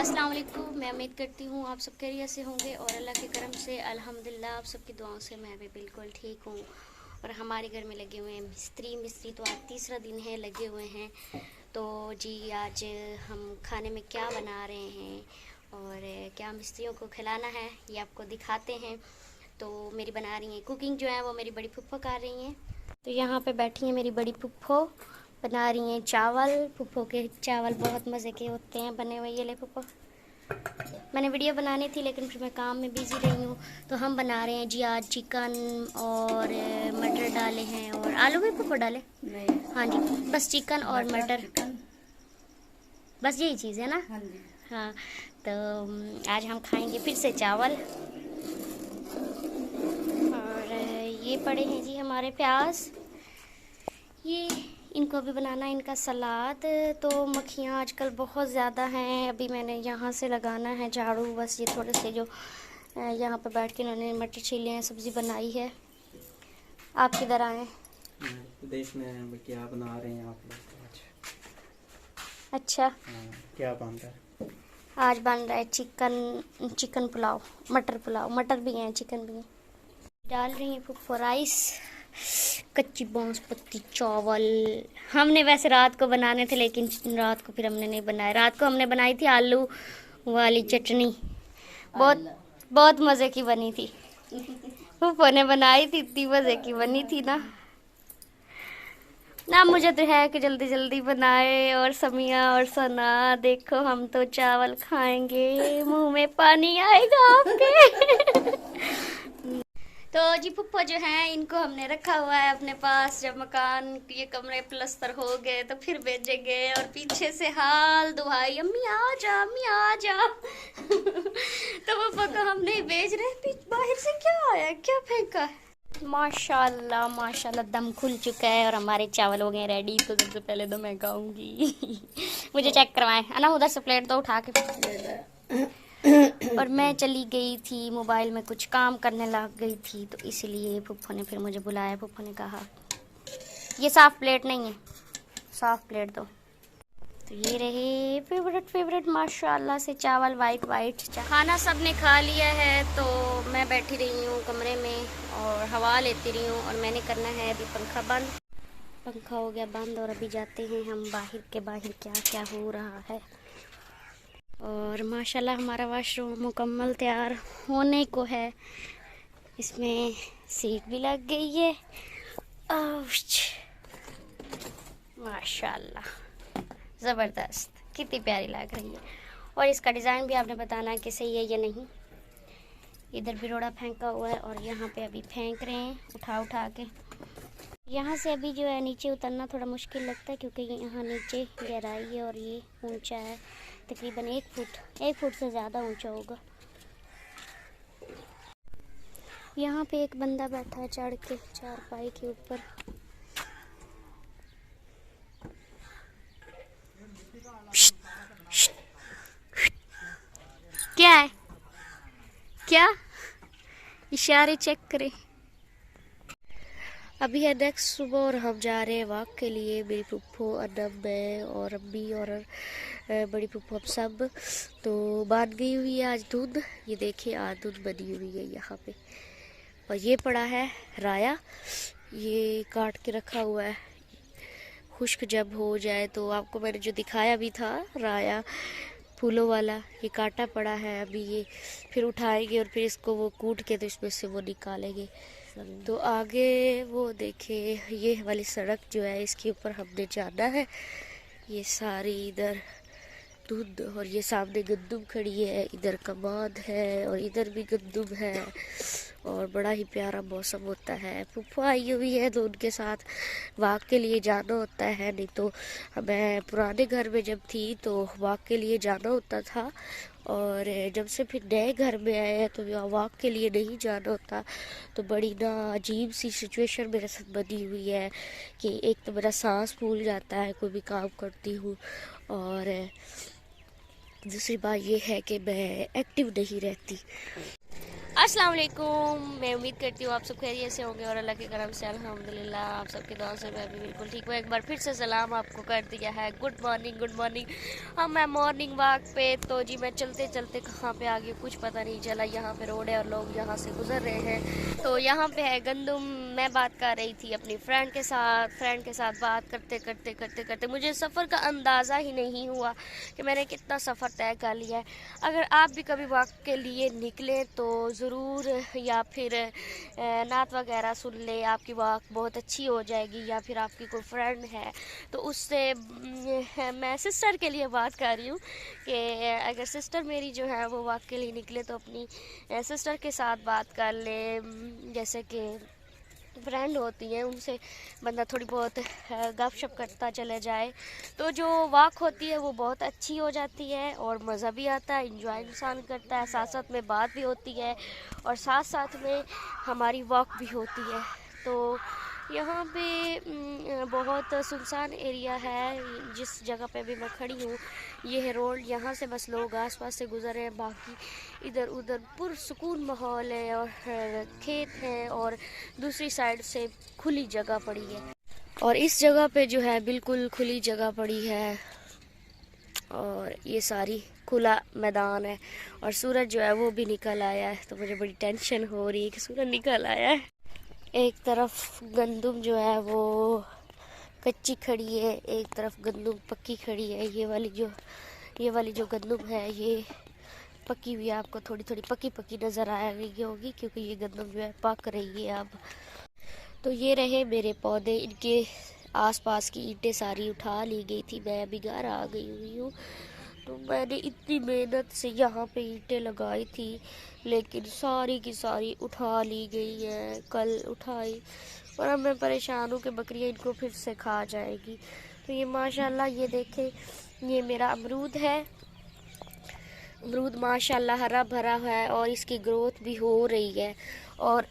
अस्सलाम वालेकुम। मैं उम्मीद करती हूँ आप सब खैरियत से होंगे और अल्लाह के करम से अल्हम्दुलिल्लाह आप सबकी दुआओं से मैं भी बिल्कुल ठीक हूँ। और हमारे घर में लगे हुए हैं मिस्त्री तो आज तीसरा दिन है लगे हुए हैं। तो जी आज हम खाने में क्या बना रहे हैं और क्या मिस्त्रियों को खिलाना है ये आपको दिखाते हैं। तो मेरी बना रही हैं कुकिंग जो है वो मेरी बड़ी फुफ्फो कर रही हैं। तो यहाँ पे बैठी हैं मेरी बड़ी फुफ्फो, बना रही हैं चावल। फुफ्फो के चावल बहुत मज़े के होते हैं बने हुए। ये ले फुफ्फो, मैंने वीडियो बनानी थी लेकिन फिर मैं काम में बिज़ी रही हूँ। तो हम बना रहे हैं जी आज चिकन और मटर डाले हैं और आलू भी फुफ्फो डाले नहीं। हाँ जी, बस चिकन और मटर, बस यही चीज़ है ना। हाँ जी। हाँ, तो आज हम खाएंगे फिर से चावल। और ये पड़े हैं जी हमारे प्याज, ये इनको भी बनाना है इनका सलाद। तो मक्खियाँ आजकल बहुत ज़्यादा हैं। अभी मैंने यहाँ से लगाना है झाड़ू, बस ये थोड़े से जो यहाँ पर बैठ के इन्होंने मटर छीले हैं, सब्ज़ी बनाई है। आप किधर आए? देखने हैं क्या बना रहे हैं आप लोग आज। अच्छा, क्या बन रहा है? आज बन रहा है चिकन पुलाव, मटर पुलाव। मटर भी हैं, चिकन भी है। डाल रही हैं फुफ्फो राइस, कच्ची बांसपत्ती चावल। हमने वैसे रात को बनाने थे लेकिन रात को फिर हमने नहीं बनाए। रात को हमने बनाई थी आलू वाली चटनी, बहुत मज़े की बनी थी। फुफ्फो ने बनाई थी, इतनी मज़े की बनी थी ना मुझे तो है कि जल्दी जल्दी बनाए। और समिया और सना देखो, हम तो चावल खाएंगे, मुंह में पानी आएगा आपके। तो जी फुफ्फो जो हैं इनको हमने रखा हुआ है अपने पास। जब मकान ये कमरे प्लस्तर हो गए तो फिर भेजेंगे। और पीछे से हाल दुहाई, अम्मी आ जा, अम्मी आ जा। तो फुफ्फो को हम नहीं भेज रहे। बाहर से क्या आया, क्या फेंका है? माशाल्लाह माशाल्लाह, दम खुल चुका है और हमारे चावल हो गए रेडी। तो सबसे पहले तो मैं खाऊंगी। मुझे चेक करवाएं है ना, उधर से प्लेट तो उठा के। और मैं चली गई थी, मोबाइल में कुछ काम करने लग गई थी, तो इसलिए फुफ्फो ने फिर मुझे बुलाया। फुफ्फो ने कहा ये साफ प्लेट नहीं है, साफ प्लेट दो। तो ये रहे फेवरेट माशाल्लाह से चावल, वाइट। खाना सब ने खा लिया है। तो मैं बैठी रही हूँ कमरे में और हवा लेती रही हूँ। और मैंने करना है अभी पंखा बंद। पंखा हो गया बंद और अभी जाते हैं हम बाहर क्या क्या हो रहा है। और माशाल्लाह हमारा वॉशरूम मुकम्मल तैयार होने को है। इसमें सीट भी लग गई है। माशाल्लाह ज़बरदस्त, कितनी प्यारी लग रही है। और इसका डिज़ाइन भी आपने बताना है कि सही है या नहीं। इधर भी रोड़ा फेंका हुआ है और यहाँ पे अभी फेंक रहे हैं उठा के। यहाँ से अभी जो है नीचे उतरना थोड़ा मुश्किल लगता है क्योंकि यहाँ नीचे गहराई है और ये ऊंचा है, तकरीबन 1 फुट से ज़्यादा ऊंचा होगा। यहाँ पे एक बंदा बैठा है चढ़ के चारपाई के ऊपर। क्या है, क्या इशारे चेक करें। अभी है नेक्स्ट सुबह और हम जा रहे हैं वॉक के लिए। मेरी फुफ्फो, अनम, मैं और अम्मी और बड़ी फुफ्फो, हम सब। तो मान गई हुई है आज दूध। ये देखिए आज दूध बनी हुई है यहाँ पे। और ये पड़ा है राया, ये काट के रखा हुआ है। खुश्क जब हो जाए तो आपको मैंने जो दिखाया भी था राया फूलों वाला, ये काटा पड़ा है। अभी ये फिर उठाएंगे और फिर इसको वो कूट के तो इसमें से वो निकालेंगे। तो आगे वो देखिए ये वाली सड़क जो है इसके ऊपर हमने जाना है। ये सारी इधर दूध और ये सामने गंदुम खड़ी है, इधर कमाद है और इधर भी गंदुम है। और बड़ा ही प्यारा मौसम होता है। फुफ्फो आई हुई है तो उनके साथ वॉक के लिए जाना होता है। नहीं तो मैं पुराने घर में जब थी तो वॉक के लिए जाना होता था। और जब से फिर नए घर में आए हैं तो वॉक के लिए नहीं जाना होता। तो बड़ी ना अजीब सी सिचुएशन मेरे साथ बनी हुई है कि एक तो मेरा सांस फूल जाता है कोई भी काम करती हूँ, और दूसरी बात ये है कि मैं एक्टिव नहीं रहती। अस्सलाम वालेकुम। मैं उम्मीद करती हूँ आप सब खैरियत से होंगे और अल्लाह के करम से अल्हम्दुलिल्लाह आप सबके दुआ से मैं भी बिल्कुल ठीक हूँ। एक बार फिर से सलाम आपको कर दिया है। Good morning, good morning. हम मैं मॉर्निंग वॉक पे, तो जी मैं चलते चलते कहाँ पे आ गई कुछ पता नहीं चला। यहाँ पे रोड है और लोग यहाँ से गुजर रहे हैं। तो यहाँ पे है गंदम। मैं बात कर रही थी अपनी फ्रेंड के साथ बात करते करते करते करते मुझे सफ़र का अंदाज़ा ही नहीं हुआ कि मैंने कितना सफ़र तय कर लिया है। अगर आप भी कभी वॉक के लिए निकलें तो ज़रूर, या फिर नात वगैरह सुन ले, आपकी वॉक बहुत अच्छी हो जाएगी। या फिर आपकी कोई फ्रेंड है तो उससे मैं सिस्टर के लिए बात कर रही हूँ कि अगर सिस्टर मेरी जो है वो वॉक के लिए निकले तो अपनी सिस्टर के साथ बात कर ले। जैसे कि फ्रेंड होती हैं उनसे बंदा थोड़ी बहुत गपशप करता चले जाए तो जो वॉक होती है वो बहुत अच्छी हो जाती है और मज़ा भी आता है, इंजॉय इंसान करता है, साथ साथ में बात भी होती है और साथ साथ में हमारी वॉक भी होती है। तो यहाँ पे बहुत सुनसान एरिया है जिस जगह पे भी मैं खड़ी हूँ। ये है रोड, यहाँ से बस लोग आसपास से गुजर रहे हैं, बाकी इधर उधर पुरसुकून माहौल है और खेत हैं और दूसरी साइड से खुली जगह पड़ी है। और इस जगह पे जो है बिल्कुल खुली जगह पड़ी है और ये सारी खुला मैदान है और सूरज जो है वो भी निकल आया है। तो मुझे बड़ी टेंशन हो रही है कि सूरज निकल आया है। एक तरफ गंदम जो है वो कच्ची खड़ी है, एक तरफ गंदम पक्की खड़ी है। ये वाली जो गंदम है ये पकी हुई है, आपको थोड़ी थोड़ी पकी पकी नज़र आ रही होगी क्योंकि ये गंदम जो है पक रही है अब। तो ये रहे मेरे पौधे, इनके आसपास की ईंटें सारी उठा ली गई थी। मैं अभी घर आ गई हुई हूँ। तो मैंने इतनी मेहनत से यहाँ पे ईंटें लगाई थी लेकिन सारी की सारी उठा ली गई है, कल उठाई और अब मैं परेशान हूँ कि बकरियाँ इनको फिर से खा जाएगी। तो ये माशाल्लाह, ये देखें, ये मेरा अमरूद है। अमरूद माशाल्लाह हरा भरा है और इसकी ग्रोथ भी हो रही है। और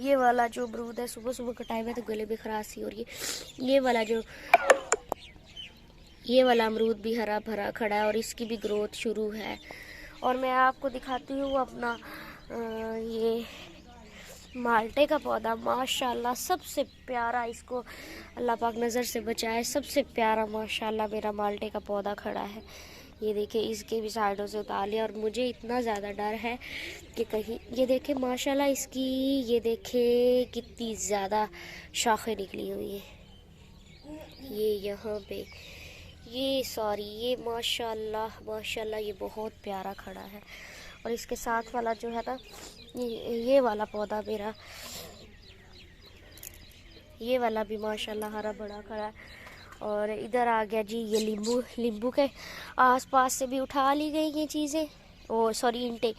ये वाला जो अमरूद है, सुबह सुबह का टाइम है तो गले में खराश हो रही है। ये वाला अमरूद भी हरा भरा खड़ा है और इसकी भी ग्रोथ शुरू है। और मैं आपको दिखाती हूँ अपना ये माल्टे का पौधा, माशाल्लाह सबसे प्यारा, इसको अल्लाह पाक नज़र से बचाए, सबसे प्यारा माशाल्लाह मेरा माल्टे का पौधा खड़ा है। ये देखिए, इसके भी साइडों से उतार लिया और मुझे इतना ज़्यादा डर है कि कहीं, ये देखे माशाल्लाह इसकी, ये देखे कितनी ज़्यादा शाखें निकली हुई है। ये यहाँ पे ये माशाल्लाह ये बहुत प्यारा खड़ा है। और इसके साथ वाला जो है ना, ये वाला पौधा मेरा, ये वाला भी माशाल्लाह हरा भरा खड़ा है। और इधर आ गया जी ये नींबू के आसपास से भी उठा ली गई ये चीज़ें, ओ सॉरी ईंटें।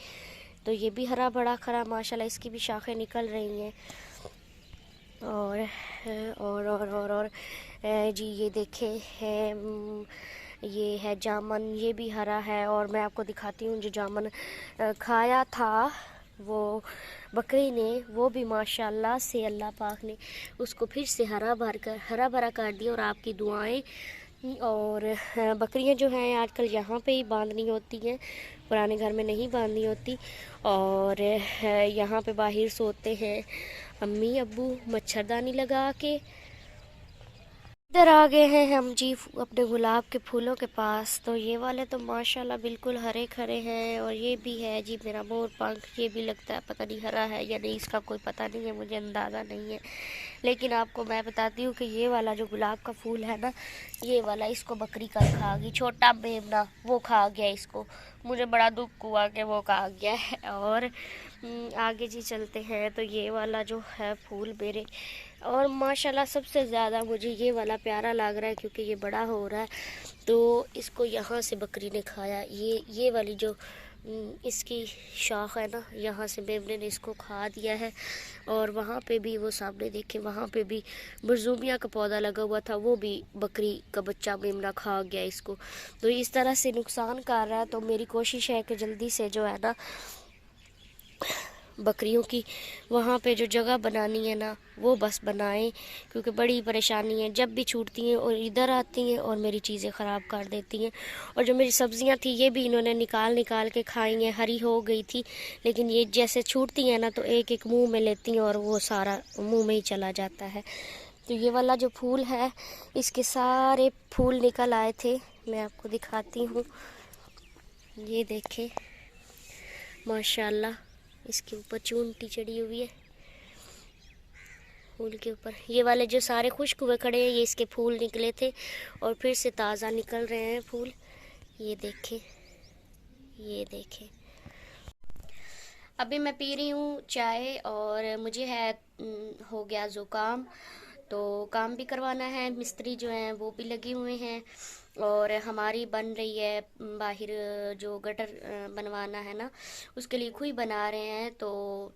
तो ये भी हरा भरा खड़ा माशाल्लाह, इसकी भी शाखें निकल रही हैं। और जी ये देखे है, ये है जामन, ये भी हरा है। और मैं आपको दिखाती हूँ जो जामन खाया था वो बकरी ने, वो भी माशाल्लाह से अल्लाह पाक ने उसको फिर से हरा भरा कर दिया। और आपकी दुआएं, और बकरियां जो हैं आजकल यहाँ पे ही बांधनी होती हैं, पुराने घर में नहीं बांधनी होती। और यहाँ पे बाहर सोते हैं अम्मी अब्बू मच्छरदानी लगा के। इधर आ गए हैं हम जी अपने गुलाब के फूलों के पास। तो ये वाले तो माशाल्लाह बिल्कुल हरे खरे हैं और ये भी है जी मेरा मोर पंख, ये भी लगता है पता नहीं हरा है या नहीं, इसका कोई पता नहीं है, मुझे अंदाज़ा नहीं है। लेकिन आपको मैं बताती हूँ कि ये वाला जो गुलाब का फूल है ना, ये वाला इसको बकरी कल खा गई, छोटा मेमना वो खा गया इसको। मुझे बड़ा दुख हुआ कि वो खा गया है। और आगे जी चलते हैं। तो ये वाला जो है फूल मेरे, और माशाल्लाह सबसे ज़्यादा मुझे ये वाला प्यारा लग रहा है क्योंकि ये बड़ा हो रहा है। तो इसको यहाँ से बकरी ने खाया। ये वाली जो इसकी शाख है ना, यहाँ से मेमने ने इसको खा दिया है। और वहाँ पे भी वो सामने देखे, वहाँ पे भी बरजूमिया का पौधा लगा हुआ था, वो भी बकरी का बच्चा मेमना खा गया इसको। तो इस तरह से नुकसान कर रहा है। तो मेरी कोशिश है कि जल्दी से जो है ना बकरियों की, वहाँ पे जो जगह बनानी है ना वो बस बनाएं, क्योंकि बड़ी परेशानी है। जब भी छूटती हैं और इधर आती हैं और मेरी चीज़ें ख़राब कर देती हैं। और जो मेरी सब्ज़ियाँ थी ये भी इन्होंने निकाल के खाई हैं, हरी हो गई थी, लेकिन ये जैसे छूटती हैं ना तो एक एक मुँह में लेती हैं और वो सारा मुँह में ही चला जाता है। तो ये वाला जो फूल है इसके सारे फूल निकल आए थे, मैं आपको दिखाती हूँ। ये देखें माशाल्लाह, इसके ऊपर चूंटी चढ़ी हुई है फूल के ऊपर। ये वाले जो सारे खुश्क हुए खड़े हैं ये इसके फूल निकले थे और फिर से ताज़ा निकल रहे हैं फूल। ये देखें, ये देखें। अभी मैं पी रही हूँ चाय और मुझे है हो गया ज़ुकाम, तो काम भी करवाना है। मिस्त्री जो हैं वो भी लगे हुए हैं और हमारी बन रही है बाहर जो गटर बनवाना है ना उसके लिए खुई बना रहे हैं। तो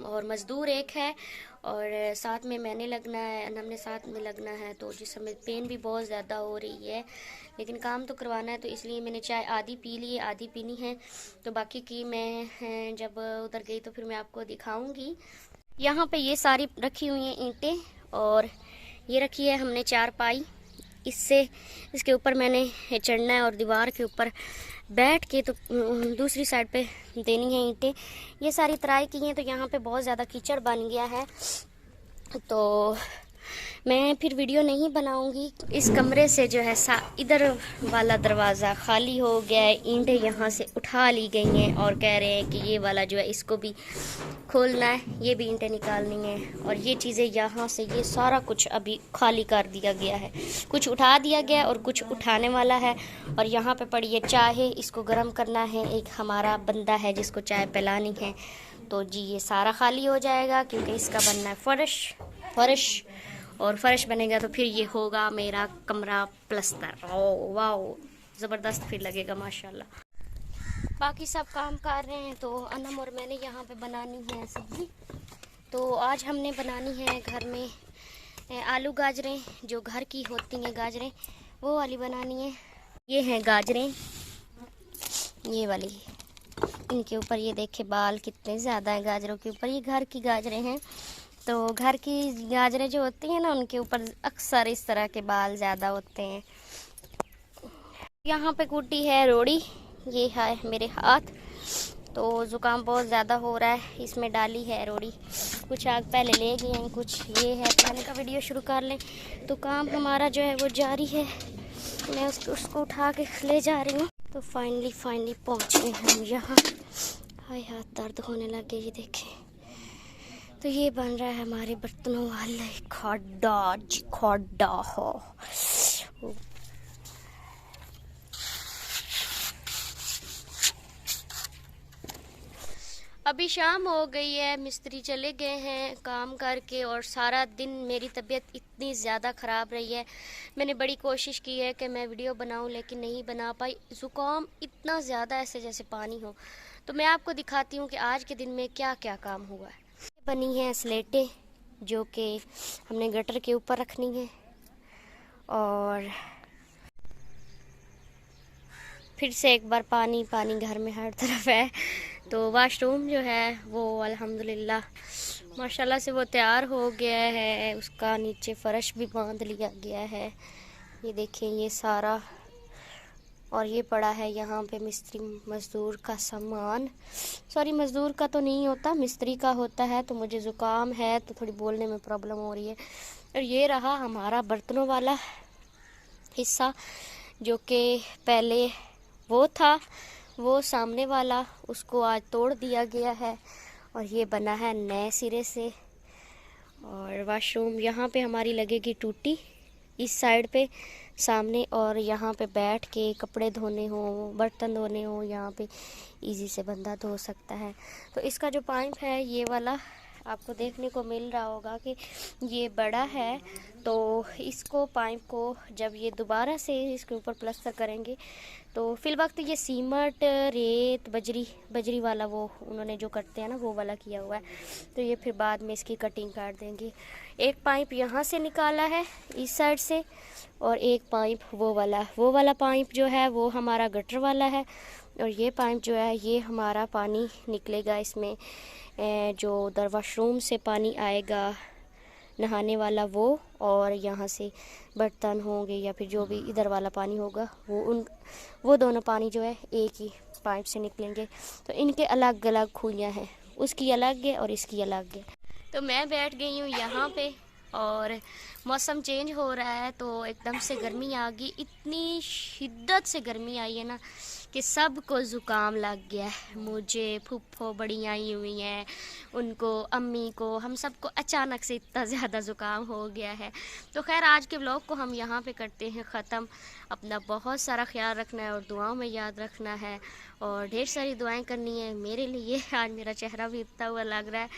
और मज़दूर एक है और साथ में मैंने लगना है, हमने साथ में लगना है। तो जिस समय पेन भी बहुत ज़्यादा हो रही है, लेकिन काम तो करवाना है, तो इसलिए मैंने चाय आधी पी ली, आधी पीनी है। तो बाकी की मैं जब उधर गई तो फिर मैं आपको दिखाऊंगी। यहाँ पे ये सारी रखी हुई हैं ईंटें और ये रखी है हमने चारपाई। इसके ऊपर मैंने चढ़ना है और दीवार के ऊपर बैठ के तो दूसरी साइड पे देनी है ईंटें। ये सारी तराई की हैं, तो यहाँ पे बहुत ज़्यादा कीचड़ बन गया है, तो मैं फिर वीडियो नहीं बनाऊंगी। इस कमरे से जो है इधर वाला दरवाज़ा खाली हो गया है, ईंटें यहाँ से उठा ली गई हैं और कह रहे हैं कि ये वाला जो है इसको भी खोलना है, ये भी ईंटें निकालनी है। और ये चीज़ें यहाँ से ये सारा कुछ अभी खाली कर दिया गया है, कुछ उठा दिया गया और कुछ उठाने वाला है। और यहाँ पे पड़ी है चाय, इसको गर्म करना है। एक हमारा बंदा है जिसको चाय पिलानी है, तो जी ये सारा खाली हो जाएगा क्योंकि इसका बनना है फर्श और फर्श बनेगा तो फिर ये होगा मेरा कमरा प्लस्तर। ओ वाह, ज़बरदस्त फिर लगेगा माशाल्लाह। बाकी सब काम कर रहे हैं, तो अनम और मैंने यहाँ पे बनानी है सब्ज़ी। तो आज हमने बनानी है घर में आलू गाजरें, जो घर की होती हैं गाजरें, वो वाली बनानी है। ये हैं गाजरें, ये वाली, इनके ऊपर ये देखे बाल कितने ज़्यादा है गाजरों के ऊपर। ये घर की गाजरें हैं, तो घर की गाजरें जो होती हैं ना उनके ऊपर अक्सर इस तरह के बाल ज़्यादा होते हैं। यहाँ पे कूटी है रोड़ी, ये है मेरे हाथ, तो ज़ुकाम बहुत ज़्यादा हो रहा है, इसमें डाली है रोड़ी। कुछ आग पहले ले गए हैं, कुछ ये है। मैंने कहा वीडियो शुरू कर लें, तो काम हमारा जो है वो जारी है। मैं उसको उठा के ले जा रही हूँ। तो फाइनली पहुँच गए हम यहाँ। हाय हाथ दर्द होने लगे, ये देखें। तो ये बन रहा है हमारे बर्तनों वाले खड्डा हो। अभी शाम हो गई है, मिस्त्री चले गए हैं काम करके और सारा दिन मेरी तबीयत इतनी ज़्यादा ख़राब रही है। मैंने बड़ी कोशिश की है कि मैं वीडियो बनाऊं, लेकिन नहीं बना पाई। ज़ुकाम इतना ज़्यादा ऐसे जैसे पानी हो। तो मैं आपको दिखाती हूँ कि आज के दिन में क्या क्या काम हुआ है। बनी है स्लेटें जो कि हमने गटर के ऊपर रखनी है, और फिर से एक बार पानी घर में हर तरफ है। तो वाशरूम जो है वो अल्हम्दुलिल्लाह माशाल्लाह से वो तैयार हो गया है, उसका नीचे फ़र्श भी बांध लिया गया है। ये देखें ये सारा, और ये पड़ा है यहाँ पे मिस्त्री मज़दूर का सामान। सॉरी, मज़दूर का तो नहीं होता, मिस्त्री का होता है। तो मुझे ज़ुकाम है तो थोड़ी बोलने में प्रॉब्लम हो रही है। और ये रहा हमारा बर्तनों वाला हिस्सा, जो कि पहले वो था, वो सामने वाला, उसको आज तोड़ दिया गया है और ये बना है नए सिरे से। और वाशरूम यहाँ पे हमारी लगेगी टूटी इस साइड पे सामने, और यहाँ पे बैठ के कपड़े धोने हो, बर्तन धोने हो, यहाँ पे इजी से बंदा धो सकता है। तो इसका जो पाइप है ये वाला आपको देखने को मिल रहा होगा कि ये बड़ा है। तो इसको पाइप को जब ये दोबारा से इसके ऊपर प्लास्टर करेंगे, तो फिल वक्त ये सीमेंट, रेत, बजरी वाला वो उन्होंने जो करते हैं ना वो वाला किया हुआ है। तो ये फिर बाद में इसकी कटिंग कर देंगे। एक पाइप यहाँ से निकाला है इस साइड से, और एक पाइप वो वाला पाइप जो है वो हमारा गटर वाला है, और ये पाइप जो है ये हमारा पानी निकलेगा इसमें, जो उधर वॉशरूम से पानी आएगा नहाने वाला वो, और यहाँ से बर्तन होंगे या फिर जो भी इधर वाला पानी होगा वो दोनों पानी जो है एक ही पाइप से निकलेंगे। तो इनके अलग अलग खुलियाँ हैं, उसकी अलग है और इसकी अलग है। तो मैं बैठ गई हूँ यहाँ पे, और मौसम चेंज हो रहा है तो एकदम से गर्मी आ गई, इतनी शिद्दत से गर्मी आई है ना कि सबको ज़ुकाम लग गया है। मुझे फूफो बड़ी आई हुई हैं, उनको अम्मी को, हम सबको अचानक से इतना ज़्यादा ज़ुकाम हो गया है। तो खैर आज के व्लॉग को हम यहाँ पे करते हैं ख़त्म। अपना बहुत सारा ख्याल रखना है और दुआओं में याद रखना है, और ढेर सारी दुआएं करनी है मेरे लिए। आज मेरा चेहरा भी उठता हुआ लग रहा है।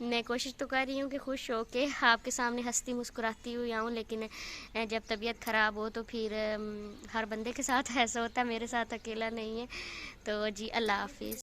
मैं कोशिश तो कर रही हूँ कि खुश हो के आपके सामने हंसती मुस्कुराती हुई आऊँ, लेकिन जब तबीयत ख़राब हो तो फिर हर बंदे के साथ ऐसा होता है, मेरे साथ अकेला नहीं है। तो जी अल्लाह हाफिज़।